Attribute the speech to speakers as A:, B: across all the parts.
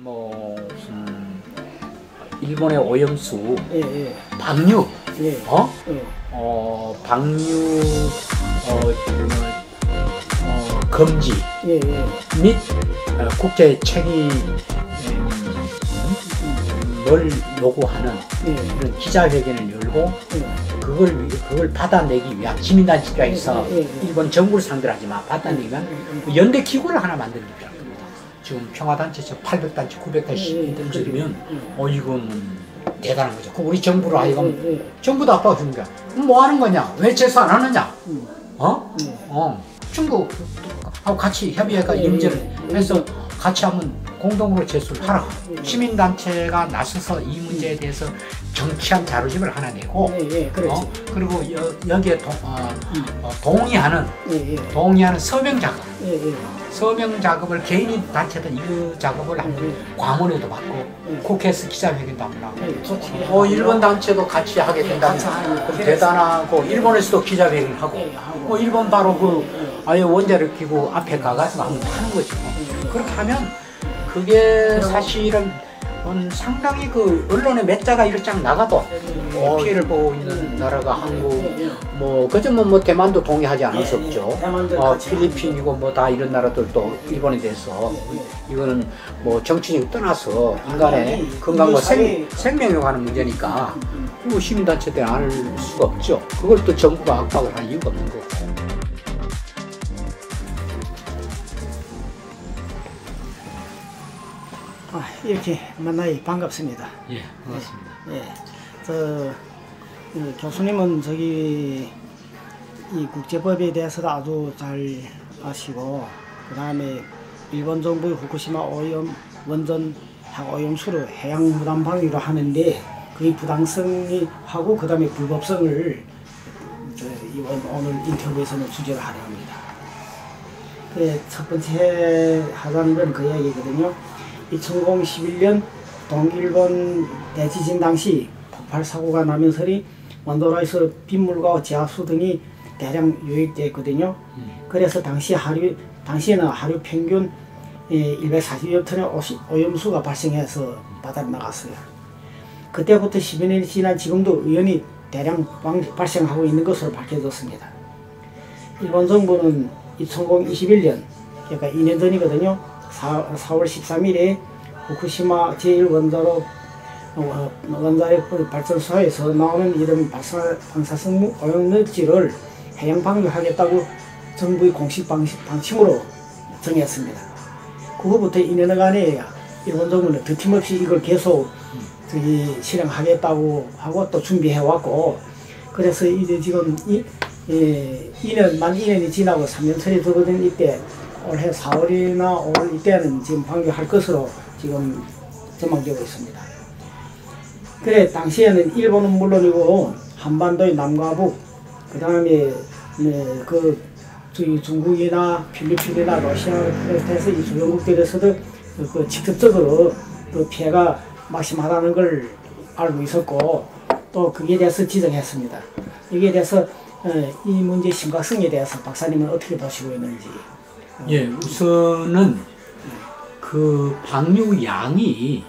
A: 무슨 일본의 오염수,
B: 예, 예.
A: 방류,
B: 예. 예.
A: 방류 금지
B: 예, 예.
A: 및 국제 책임을 요구하는
B: 예.
A: 그런 기자회견을 열고 그걸 받아내기 위한 시민단체에서
B: 예, 예, 예.
A: 일본 정부를 상대로 하지 마 받아내기 위한 연대 기구를 하나 만드는 게 필요합니다. 지금 평화단체 800단체, 900단체 등들이면 이거는 대단한 거죠. 우리 정부로 하여금 정부도 압박을 주는 거야. 뭐 하는 거냐? 왜 제소 안 하느냐? 중국하고 같이 협의해가 임제를 해서 같이 한번 공동으로 제소를 하라. 시민단체가 나서서 이 문제에 대해서 정치한 자료집을 하나 내고, 그리고 여기에 동의하는 서명 작업, 서명 작업을 개인이 단체든 이 작업을 한번 광원에도 받고 국회에서 기자회견도 한번 하고, 일본 단체도 같이 하게 된다면 대단하고, 일본에서도 기자회견을 하고, 일본 바로 아예 원자력 기구 앞에 가가지고 한번 하는 거죠. 그렇게 하면 그게 사실은 상당히 언론의 몇 자가 이렇게 쫙 나가도 피해를 보고 있는 나라가 한국, 그저뭐 대만도 동의하지 않을 수 없죠. 필리핀이고 다 이런 나라들도 일본에 대해서 이거는 정치적으로 떠나서 인간의 건강과 생명에 관한 문제니까 시민단체들은 안 할 수가 없죠. 그걸 또 정부가 압박을 할 이유가 없는 거고.
B: 이렇게 만나니 반갑습니다.
A: 예, 반갑습니다.
B: 교수님은 이 국제법에 대해서도 아주 잘 아시고, 그 다음에 일본 정부의 후쿠시마 오염 원전 핵오염수를 해양 무단 방류로 하는데 그의 부당성이 하고 그 다음에 불법성을 오늘 인터뷰에서는 주제를 하려 합니다. 첫 번째 하자는 건 그 이야기거든요. 2011년 동일본 대지진 당시 폭발 사고가 나면서리 원도로에서 빗물과 지하수 등이 대량 유입됐거든요. 그래서 당시에는 하루 평균 140여 톤의 오염수가 발생해서 바다로 나갔어요. 그때부터 10여 년이 지난 지금도 의연히 대량 발생하고 있는 것으로 밝혀졌습니다. 일본 정부는 2021년, 그러니까 2년 전이거든요. 4월 13일에 후쿠시마 제1원자력 발전소에서 나오는 이런 방사성 오염물질을 해양 방류하겠다고 정부의 공식 방침으로 정했습니다. 그 후부터 2년간에 일본 정부는 드팀없이 이걸 계속 실행하겠다고 하고 또 준비해왔고, 그래서 이제 지금 만 2년이 지나고 3년철이 되거든. 이때 올해 4월이나 5월 이때는 지금 방류할 것으로 지금 전망되고 있습니다. 그래, 당시에는 일본은 물론이고 한반도의 남과 북, 그 다음에 중국이나 필리핀이나 러시아에서 이 주변국들에서도 직접적으로 피해가 막심하다는 걸 알고 있었고, 또 거기에 대해서 지적했습니다. 여기에 대해서 이 문제의 심각성에 대해서 박사님은 어떻게 보시고 있는지.
A: 예, 우선은 그 방류 양이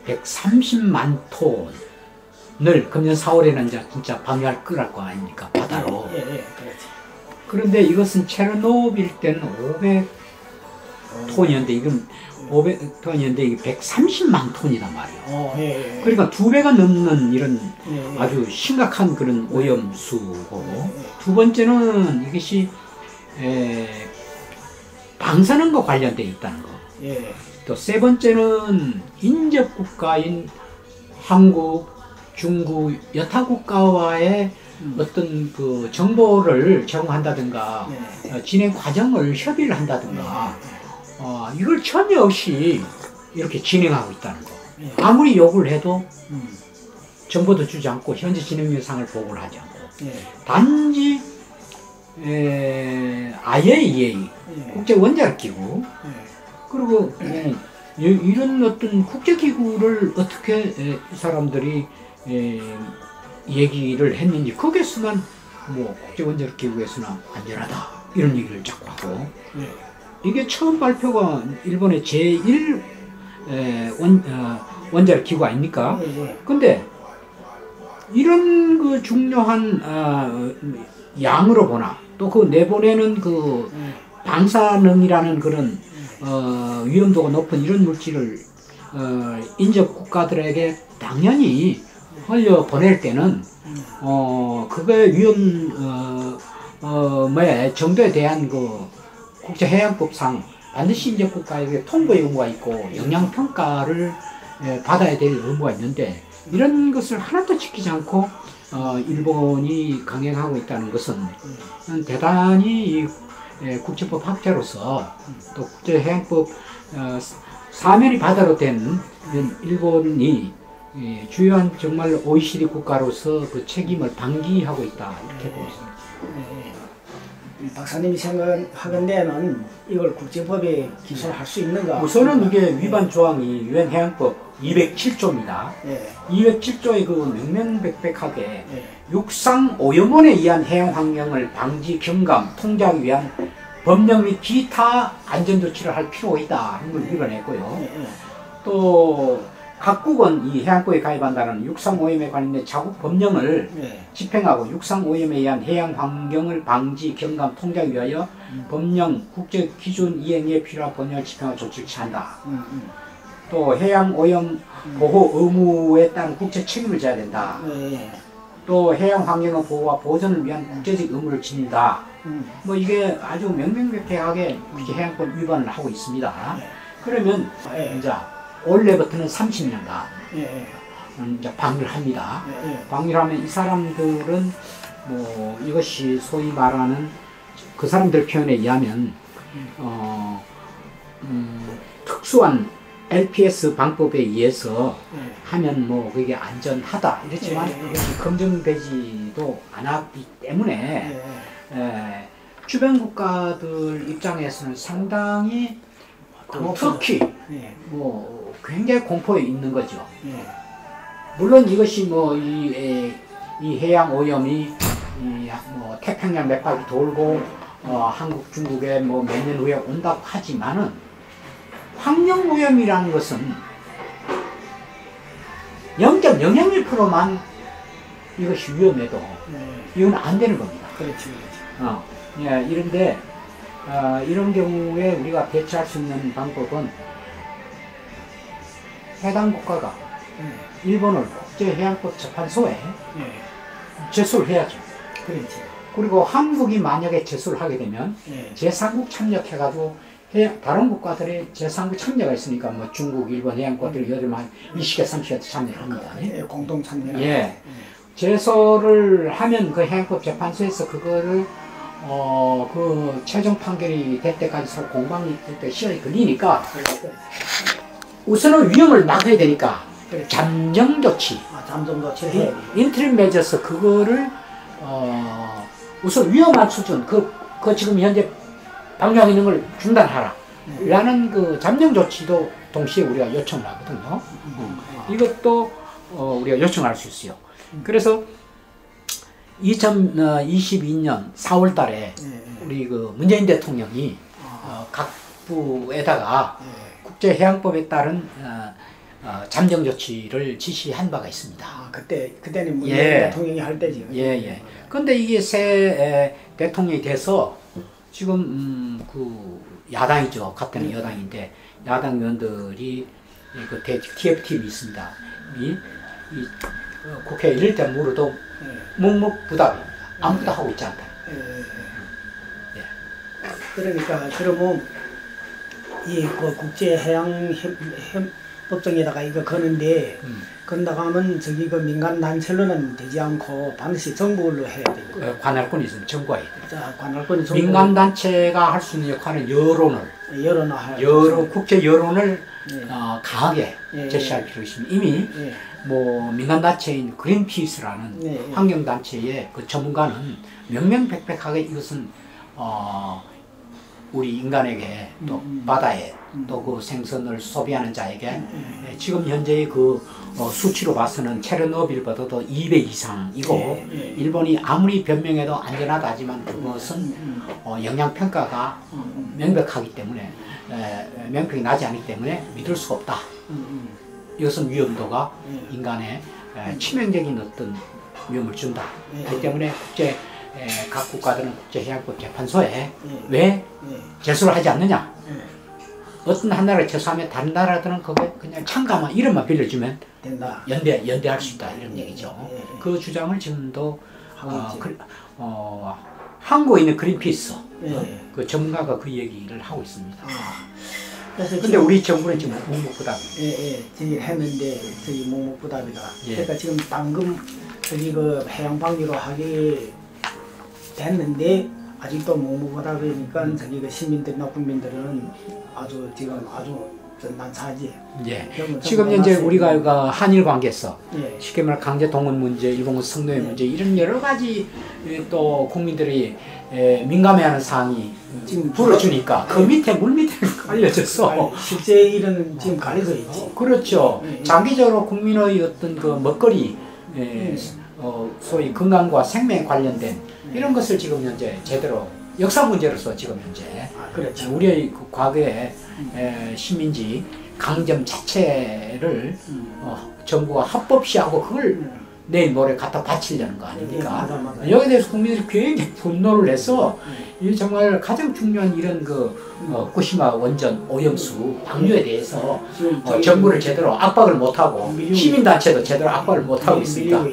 A: 130만 톤을 금년 4월에는 이제 진짜 방류할 거랄 거 아닙니까, 바다로.
B: 그렇지.
A: 그런데 이것은 체르노빌 때는 500톤이었는데 이건 500톤이었는데 이게 130만 톤이란 말이에요. 그러니까 2배가 넘는 이런 아주 심각한 그런 오염수고, 두 번째는 이것이 방사능과 관련되어 있다는 거. 또 세 번째는 인접 국가인 한국, 중국, 여타 국가와의 어떤 그 정보를 제공한다든가 진행 과정을 협의를 한다든가 이걸 전혀 없이 이렇게 진행하고 있다는 거. 아무리 요구를 해도 정보도 주지 않고 현재 진행 영상을 보고를 하지 않고 단지 IAEA 국제원자력기구 그리고 이런 어떤 국제기구를 어떻게 이 사람들이 얘기를 했는지, 거기에서만 국제원자력기구에서는 안전하다 이런 얘기를 자꾸 하고, 이게 처음 발표가 일본의 제1 원자력 기구 아닙니까? 근데 이런 그 중요한 양으로 보나 또 그 내보내는 그 방사능이라는 그런 위험도가 높은 이런 물질을 인접 국가들에게 당연히 흘려 보낼 때는 그거의 위험 정도에 대한 그 국제해양법상 반드시 인접 국가에게 통보의 의무가 있고 영양 평가를 받아야 될 의무가 있는데 이런 것을 하나도 지키지 않고 일본이 강행하고 있다는 것은 대단히 국제법 학자로서 또 국제해양법 사면이 바다로 된 일본이 주요한 정말 OECD 국가로서 그 책임을 방기하고 있다 이렇게 보고 있습니다.
B: 박사님이 생각하건대는 이걸 국제법에 기소할 수 있는가?
A: 우선은 이게 위반 조항이 유엔 해양법 207조입니다. 207조의 그 명명백백하게 육상 오염원에 의한 해양 환경을 방지, 경감, 통제하기 위한 법령 및 기타 안전조치를 할 필요가 있다 하는 걸 위반했고요. 또 각국은 이 해양법에 가입한다는 육상오염에 관련된 자국 법령을 집행하고 육상오염에 의한 해양 환경을 방지, 경감, 통제하기 위하여 법령, 국제 기준 이행에 필요한 법령을 집행하고 조치를 취한다. 또 해양오염 보호 의무에 따른 국제 책임을 져야 된다. 또 해양 환경의 보호와 보존을 위한 국제적 의무를 지닌다. 뭐 이게 아주 명명백백하게 해양법 위반을 하고 있습니다. 그러면 이제 올해부터는 30년간 이제 방류를 합니다. 방류를 하면 이 사람들은 뭐 이것이 소위 말하는 그 사람들 표현에 의하면 특수한 LPS 방법에 의해서 하면 뭐 그게 안전하다 이렇지만 이것이 검증되지도 않았기 때문에 주변 국가들 입장에서는 상당히 특히 뭐 굉장히 공포에 있는 거죠. 물론 이것이 뭐 이 해양 오염이 뭐 태평양 몇 바퀴 돌고 한국, 중국에 뭐 몇 년 후에 온다고 하지만은 환경 오염이라는 것은 0.001%만 이것이 위험해도 이건 안 되는 겁니다.
B: 그렇지.
A: 예, 이런데 이런 경우에 우리가 대처할 수 있는 방법은 해당 국가가 일본을 국제해양법 재판소에 제소를 해야죠.
B: 그렇지.
A: 그리고 한국이 만약에 제소를 하게 되면 제3국 참여해가지고 다른 국가들의 제3국 참여가 있으니까 뭐 중국, 일본 해양국가들이 여덟 만 20개, 30개 참여를 합니다.
B: 공동 참여.
A: 제소를 하면 그 해양법 재판소에서 그거를 그 최종 판결이 될 때까지 서로 공방이 될 때 시간이 걸리니까 우선은 위험을 막아야 되니까 잠정 조치,
B: 잠정 조치를 해.
A: 인트림 메저스 그거를 우선 위험한 수준 그 지금 현재 방류하고 있는 걸 중단하라 라는 그 잠정 조치도 동시에 우리가 요청을 하거든요. 이것도 우리가 요청할 수 있어요. 그래서 2022년 4월 달에 우리 그 문재인 대통령이 각 부에다가 국제해양법에 따른 잠정 조치를 지시한 바가 있습니다.
B: 그때는 문재인 대통령이 할 때죠.
A: 그런데 이게 새 대통령이 돼서 지금 그 야당이죠. 같은 여당인데 야당 의원들이 그 TF팀이 있습니다. 이 국회에 이럴 때 물어도 묵묵부답입니다. 아무것도 하고 있지 않다.
B: 그러니까 그러면 이 국제해양법정에다가 이거 거는데 건다고 하면 저기 그 민간 단체로는 되지 않고 반드시 정부로 해야 되고
A: 관할권이 있으면 정부가 해야 돼요.
B: 자, 관할권이 정부.
A: 민간 단체가 할 수 있는 역할은 국제 여론을 강하게 제시할 필요가 있습니다. 이미 뭐 민간 단체인 그린피스라는 환경 단체의 그 전문가는 명명백백하게 이것은 우리 인간에게 또 바다에 또 그 생선을 소비하는 자에게 지금 현재의 그 수치로 봐서는 체르노빌보다도 2배 이상이고 일본이 아무리 변명해도 안전하다 하지만 그것은 영양평가가 명백하기 때문에 명확하게 나지 않기 때문에 믿을 수가 없다. 이것은 위험도가 인간의 치명적인 어떤 위험을 준다. 그렇기 때문에 각 국가들은 국제해양법 재판소에 왜 제소를 하지 않느냐. 어떤 한 나라를 제소하면 다른 나라들은 거기에 그냥 참가만 이름만 빌려주면 된다. 연대할 수 있다 이런 얘기죠. 그 주장을 지금도 한국에 있는 그린피스 그 전문가가 그 얘기를 하고 있습니다. 근데 우리 정부는 지금 묵묵부답.
B: 저기 했는데 저기 묵묵부답이다. 그러니까 지금 방금 저기 그 해양 방류로 하게 됐는데 아직도 묵묵부답이니까 저기 그 시민들이나 국민들은 지금 아주 난사하지.
A: 지금 현재 우리가 그 한일 관계에서 쉽게 말해 강제 동원 문제, 일본군 성노예 문제 이런 여러 가지 또 국민들이 민감해하는 사항이 지금 불어주니까 그 밑에 물 밑에 깔려져서
B: 실제 일은 지금 가려져 있지.
A: 그렇죠. 장기적으로 국민의 어떤 그 먹거리 소위 건강과 생명에 관련된 이런 것을 지금 현재 제대로 역사 문제로서 지금 현재
B: 그렇죠.
A: 우리의 그 과거의 식민지 강점 자체를 정부가 합법시하고 그걸 내일 모레 갖다 바치려는 거 아닙니까?
B: 맞아.
A: 여기에 대해서 국민들이 굉장히 분노를 해서 이 정말 가장 중요한 이런 후쿠시마 원전 오염수 방류에 대해서 정부를 제대로 압박을 못하고 시민단체도 제대로 압박을 못하고 있습니다.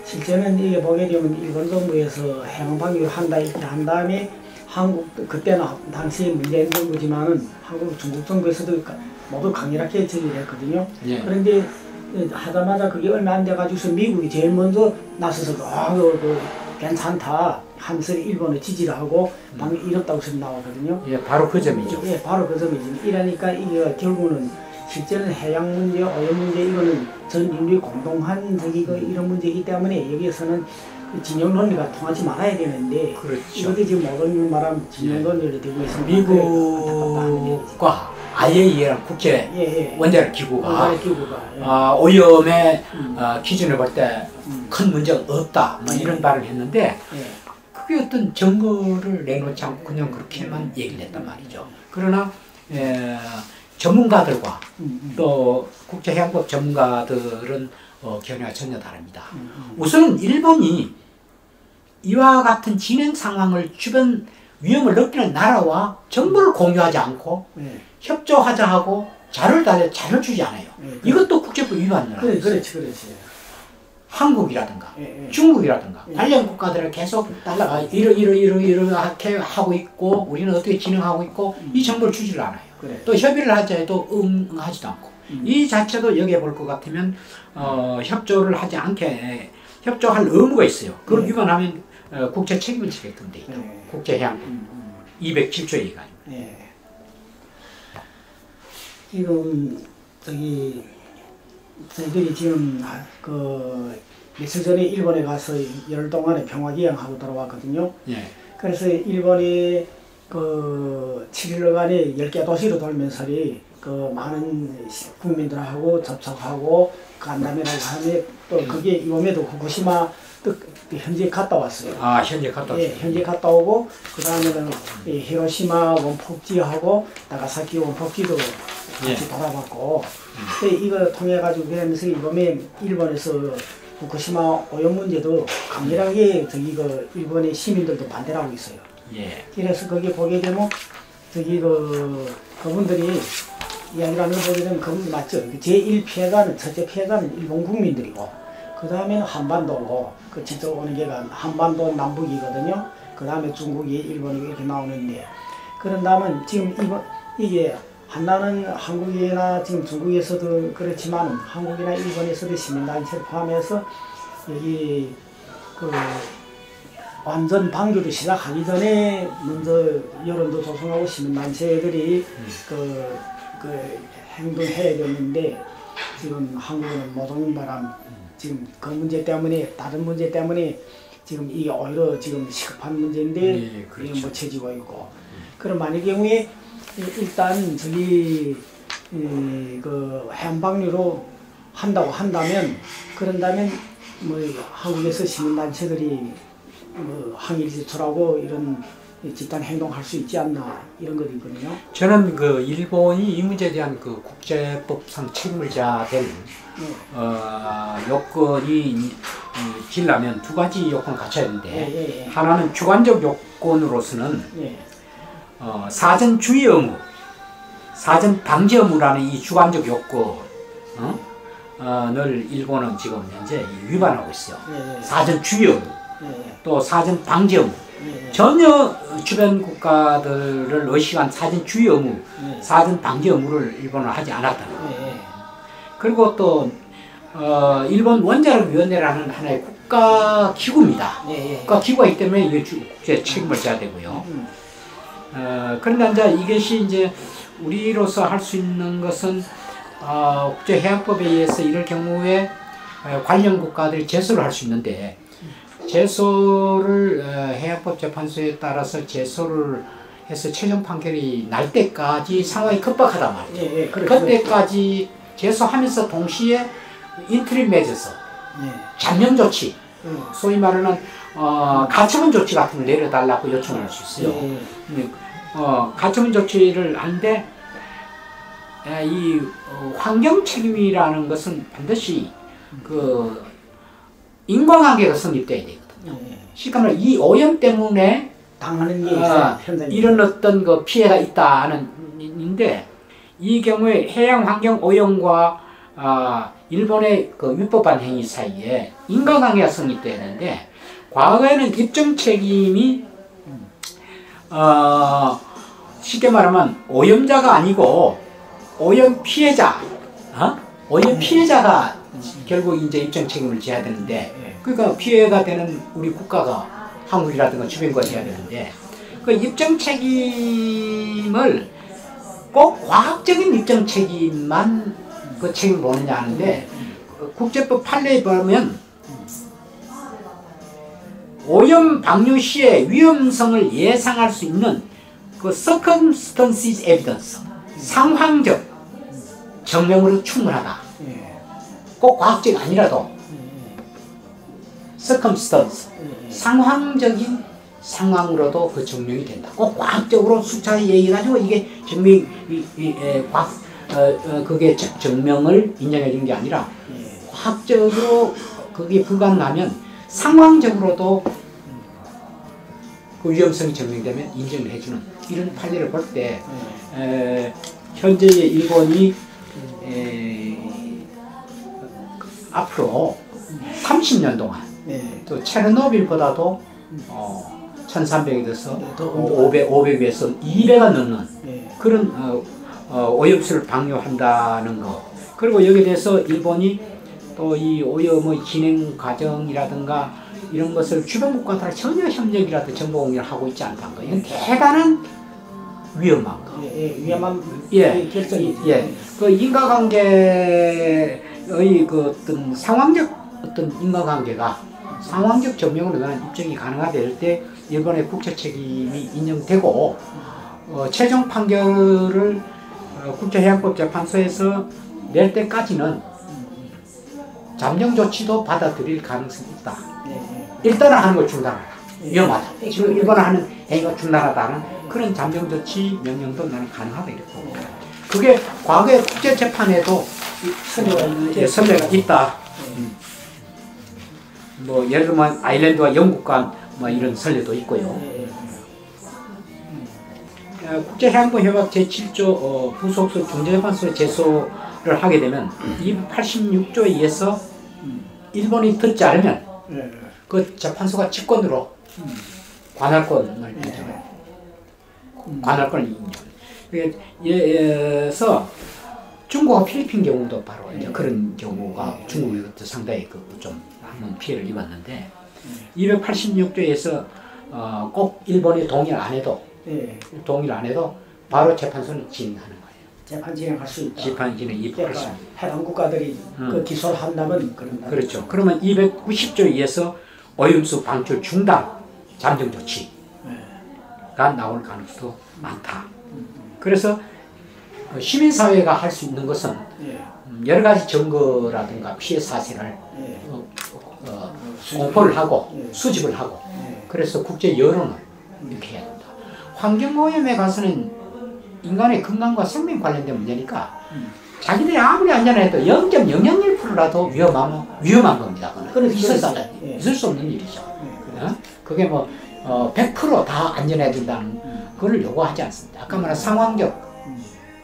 B: 실제는 이게 보게 되면 일본 정부에서 해양 방류를 한다 이렇게 한 다음에 한국 그때는 당시 문재인 정부지만은 한국 중국 정부에서도 모두 강력하게 제기를 했거든요. 그런데 하자마자 그게 얼마 안 돼가지고서 미국이 제일 먼저 나서서 괜찮다 하면서 일본을 지지를 하고 방금 이렇다고 소리 나오거든요.
A: 바로 그 점이죠.
B: 바로 그 점이죠. 이러니까 이게 결국은 실제는 해양 문제, 오염 문제 이거는 전 인류 공동한 이런 문제이기 때문에 여기에서는 진영 논리가 통하지 말아야 되는데 이것이 지금 모든 말하면 진영 논리로 되고 있습니다.
A: 미국과 IAEA라는 국제 원자력 기구가 오염의 기준을 볼 때 큰 문제가 없다 이런 말을 했는데 그게 어떤 증거를 내놓지 않고 그냥 그렇게만 얘기를 했단 말이죠. 그러나 전문가들과 또 국제해양법 전문가들은 견해가 전혀 다릅니다. 우선 일본이 이와 같은 진행 상황을 주변 위험을 느끼는 나라와 정보를 공유하지 않고 협조하자 하고 자료를 주지 않아요. 이것도 국제법 위반이라는 거예요.
B: 그렇지.
A: 한국이라든가 중국이라든가 관련 국가들을 계속 이렇게 하고 있고 우리는 어떻게 진행하고 있고 이 정보를 주지를 않아요. 또 협의를 하자 해도 응하지도 않고 이 자체도 여기에 볼 것 같으면 협조를 하지 않게 협조할 의무가 있어요. 그걸 위반하면 국제 책임을 지게끔 돼 있다. 국제해양 207조에 의하면.
B: 지금 저희들이 지금 며칠 전에 일본에 가서 열흘 동안에 평화기행하고 돌아왔거든요. 그래서 일본이 7일간에 10개 도시로 돌면서 많은 국민들하고 접촉하고 간담회라고 하면 또 그게 이번에도 후쿠시마 또 현지에 갔다 왔어요.
A: 현지에 갔다 왔어요.
B: 현지에 갔다 오고 그 다음에는 히로시마 원폭지하고 나가사키 원폭지도 같이 돌아봤고 이거 통해 가지고 그러면서 이번에 일본에서 후쿠시마 오염 문제도 강렬하게 일본의 시민들도 반대를 하고 있어요. 그래서 거기 보게 되면 그분들이 이야기를 하는 거 보게 되면 그분이 맞죠. 제1피해자는 첫째 피해자는 일본 국민들이고 그 다음에는 한반도고 그 직접 오는 게가 한반도 남북이거든요. 그 다음에 중국이 일본이 이렇게 나오는데 그런 다음은 지금 이게 한나는 한국이나 지금 중국에서도 그렇지만 한국이나 일본에서도 시민단체를 포함해서 여기 완전 방류를 시작하기 전에 먼저 여론도 조성하고 시민단체들이 행동해야 되는데 지금 한국은 못 오는 바람 지금 그 문제 때문에 다른 문제 때문에 지금 이게 오히려 지금 시급한 문제인데 이게 묻혀지고 있고 그럼 만일 경우에 일단 해양 방류로 한다고 한다면 그런다면 한국에서 시민단체들이 항의를 제출하고 이런 집단 행동할 수 있지 않나 이런 것도 있거든요.
A: 저는 그 일본이 이 문제에 대한 그 국제법상 책임을 져야 될 요건이 지려면 두 가지 요건을 갖춰야 되는데 하나는 주관적 요건으로서는 사전 주의 의무, 사전 방지 의무라는 이 주관적 요건을 일본은 지금 현재 위반하고 있어요. 사전 주의 의무, 또 사전 방지 의무. 전혀 주변 국가들을 의식한 사전 주의 의무, 사전 방지 의무를 일본은 하지 않았다는 거예요. 그리고 또 일본 원자력위원회라는 하나의 국가 기구입니다. 국가 기구가 있기 때문에 이게 국제 책임을 져야 되고요. 그런데 이제 이것이 이제 우리로서 할 수 있는 것은 국제해양법에 의해서 이럴 경우에 관련 국가들이 제소를 할 수 있는데 제소를 해양법 재판소에 따라서 제소를 해서 최종 판결이 날 때까지 상황이 급박하단 말이에요. 그때까지 제소하면서 동시에 인트림 맺어서 잠정 조치, 소위 말하는 가처분 조치 같은 걸 내려달라고 요청할 수 있어요. 가처분 조치를 하는데 이 환경 책임이라는 것은 반드시 그 인과관계가 성립돼야 되거든요. 그러니까 이 오염 때문에
B: 당하는 게
A: 이런 어떤 그 피해가 있다는 인데 이 경우에 해양 환경 오염과 일본의 그 위법한 행위 사이에 인과관계가 성립돼야 되는데 과거에는 입증 책임이 쉽게 말하면 오염자가 아니고 오염 피해자, 오염 피해자가 결국 이제 입증 책임을 져야 되는데, 그러니까 피해가 되는 우리 국가가 한국이라든가 주변과 져야 되는데, 그 입증 책임을 꼭 과학적인 입증 책임만 그 책임을 보느냐 하는데, 국제법 판례에 보면 오염 방류 시에 위험성을 예상할 수 있는 그 circumstances evidence, 상황적 증명으로 충분하다. 꼭 과학적이 아니라도 circumstance, 상황적인 상황으로도 그 증명이 된다. 꼭 과학적으로 숫자 얘기해가지고 이게 증명이 그게 증명을 인정해 주는 게 아니라 과학적으로 그게 불가능하면 상황적으로도 그 위험성이 증명되면 인정을 해주는 이런 판례를 볼 때 현재의 일본이 앞으로 30년 동안 또 체르노빌보다도 1300에 돼서 500에서 2배가 넘는 그런 오염수를 방류한다는 거. 그리고 여기에 대해서 일본이 또 이 오염의 진행 과정이라든가 이런 것을 주변 국가들과 전혀 협력이라도 정보 공유를 하고 있지 않다는 거. 이건 대단한 위험한 거.
B: 위험한 결정이지.
A: 그 인과관계의 그 어떤 상황적 어떤 인과관계가 상황적 증명으로 나는 입증이 가능하될 때 일본의 국제 책임이 인정되고 최종 판결을 국제해양법 재판소에서 낼 때까지는 잠정 조치도 받아들일 가능성이 있다. 일단은 하는 걸 중단하라. 위험하다. 지금 일본은 하는 행위가 중단하다는 그런 잠정 조치 명령도 나는 가능하다 이랬고. 그게 과거의 국제 재판에도 선례가 있다. 뭐 예를 들면 아일랜드와 영국 간 뭐 이런 선례도 있고요. 국제해양법 협약 제7조 부속소 중재재판소에 제소를 하게 되면 286조에 의해서 일본이 듣지 않으면 그 재판소가 직권으로 관할권을 인정해요. 관할권을 인정. 그래서 중국과 필리핀 경우도 바로 이제 그런 경우가 중국이 상당히 좀 한번 피해를 입었는데 286조에서 꼭 일본이 동의를 안 해도 바로 재판소는 진행하는 거예요.
B: 재판 진행할 수 있다.
A: 재판 진행 280.
B: 해당 국가들이 그 기소를 한다면 그런다.
A: 그렇죠. 그러면 290조에 의해서 오염수 방출 중단 잠정 조치가 나올 가능성도 많다. 그래서 시민사회가 할 수 있는 것은 여러 가지 증거라든가 피해 사실을 공포를 하고 수집을 하고 그래서 국제 여론을 이렇게 해야 된다. 환경오염에 가서는 인간의 건강과 생명 관련된 문제니까 자기들이 아무리 안전해도 0.001%라도 위험한 겁니다. 있을 수 없는 일이죠. 그게 뭐 100% 다 안전해야 된다는 걸 요구하지 않습니다. 아까 말한 상황적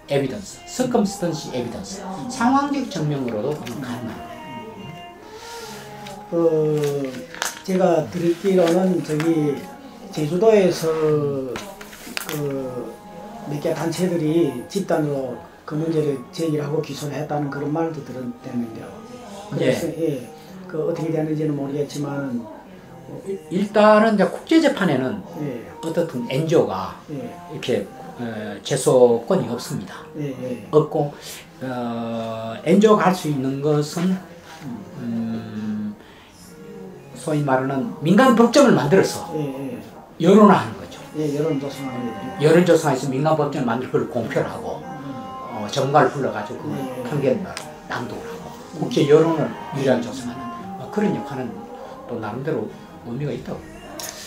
A: 에비던스, circumstance evidence, 상황적 증명으로도 가능합니다.
B: 제가 듣기로는 저기 제주도에서 몇 개 단체들이 집단으로 그 문제를 제기를 하고 기소를 했다는 그런 말도 들었는데요. 그래서 어떻게 되는지는 모르겠지만
A: 일단은 이제 국제재판에는 어떻든 NGO가 이렇게 제소권이 없습니다. 없고 NGO가 할 수 있는 것은 소위 말하는 민간 법정을 만들어서 여론화하는 거죠. 여론 조사해서 민간 법정을 만들고 그걸 공표를 하고 전문가를 불러가지고 판결을 낭독을 하고 국제 여론을 유리하게 조성하는 그런 역할은 또 나름대로 의미가 있다고.